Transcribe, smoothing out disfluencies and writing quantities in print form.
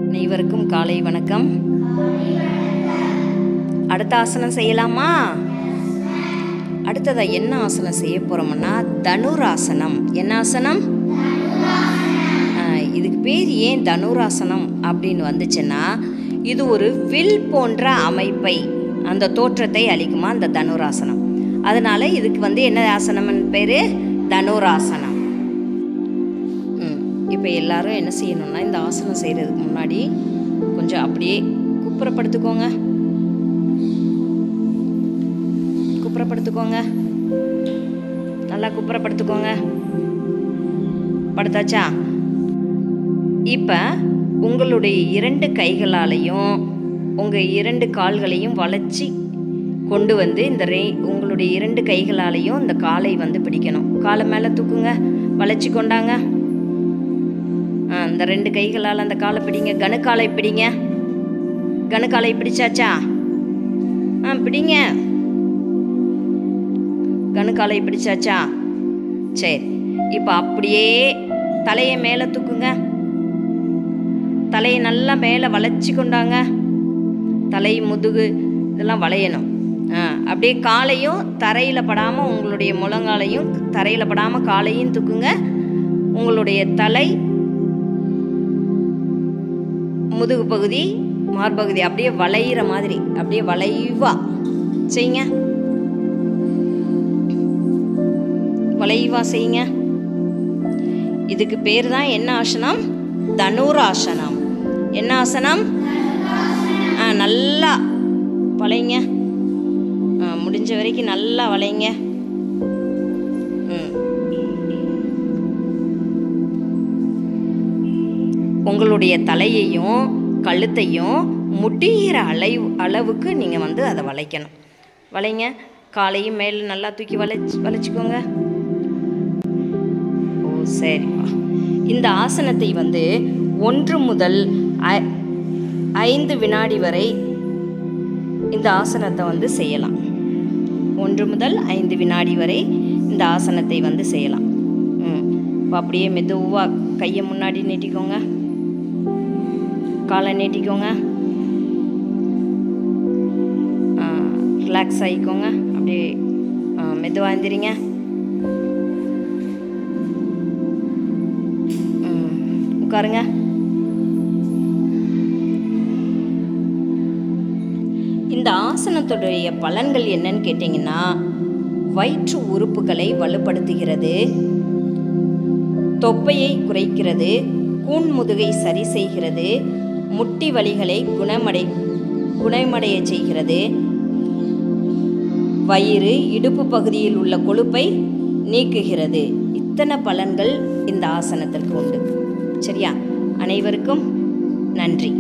அனைவருக்கும் காலை வணக்கம். அடுத்த ஆசனம் செய்யலாமா? அடுத்ததாக என்ன ஆசனம் செய்ய போகிறோம்னா தனுராசனம். என்ன ஆசனம்? இதுக்கு பேர் ஏன் தனுராசனம் அப்படின்னு வந்துச்சுன்னா, இது ஒரு வில் போன்ற அமைப்பை, அந்த தோற்றத்தை அளிக்குமா அந்த தனுராசனம். அதனால் இதுக்கு என்ன ஆசனம்னு பேர்? தனுராசனம். இப்போ எல்லாரும் என்ன செய்யணும்னா, இந்த ஆசனம் செய்கிறதுக்கு முன்னாடி கொஞ்சம் அப்படியே குப்புறப்படுத்துக்கோங்க. நல்லா குப்புறப்படுத்துக்கோங்க. படுத்தாச்சா? இப்போ உங்களுடைய 2 கைகளாலையும் உங்கள் 2 கால்களையும் வளைச்சி கொண்டு வந்து உங்களுடைய 2 கைகளாலையும் இந்த காலை பிடிக்கணும். காலை மேலே தூக்குங்க, வளைச்சி கொண்டாங்க. இந்த 2 கைகளால் அந்த காலை பிடிங்க. கணுக்காலை பிடிங்க. கணுக்காலை பிடிச்சாச்சா? பிடிங்க. கணுக்காலை பிடிச்சாச்சா? சரி, இப்போ அப்படியே தலையை மேலே தூக்குங்க. தலையை நல்லா மேலே வளைச்சி கொண்டாங்க. தலை, முதுகு இதெல்லாம் வளையணும். அப்படியே காலையும் தரையில் படாமல், உங்களுடைய முழங்காலையும் தரையில் படாமல் காலையும் தூக்குங்க. உங்களுடைய தலை, முதுகு பகுதி, மார்பகுதி அப்படியே வளையிற மாதிரி, அப்படியே வளைவா செய்யுங்க. வளைவா செய்யுங்க. இதுக்கு பேர் தான் என்ன ஆசனம்? தனுராசனம். என்ன ஆசனம்? நல்லா வளைங்க. முடிஞ்ச வரைக்கும் நல்லா வளைங்க. உங்களுடைய தலையையும் கழுத்தையும் முடிகிற அளவுக்கு நீங்கள் அதை வளைக்கணும். வளைங்க. காலையும் மேலே நல்லா தூக்கி வளைச்சிக்கோங்க. சரிப்பா. இந்த ஆசனத்தை 1 முதல் 5 வினாடி வரை இந்த ஆசனத்தை செய்யலாம். 1 முதல் 5 வினாடி வரை இந்த ஆசனத்தை செய்யலாம். அப்படியே மெதுவாக கையை முன்னாடி நீட்டிக்கோங்க. காலை நீட்டிக்கோங்க. ரிலாக்ஸ் ஆகிக்கோங்க. அப்படியே மெதுவாக எழுந்திரிங்க. உட்காருங்க. இந்த ஆசனத்துடைய பலன்கள் என்னன்னு கேட்டிங்கன்னா, வயிற்று உறுப்புகளை வலுப்படுத்துகிறது, தொப்பையை குறைக்கிறது, கூன்முதுகை சரி செய்கிறது, முட்டி வலிகளை குணமடைய செய்கிறது, வயிறு, இடுப்பு பகுதியில் உள்ள கொழுப்பை நீக்குகிறது. இத்தனை பலன்கள் இந்த ஆசனத்திற்கு உண்டு. சரியா? அனைவருக்கும் நன்றி.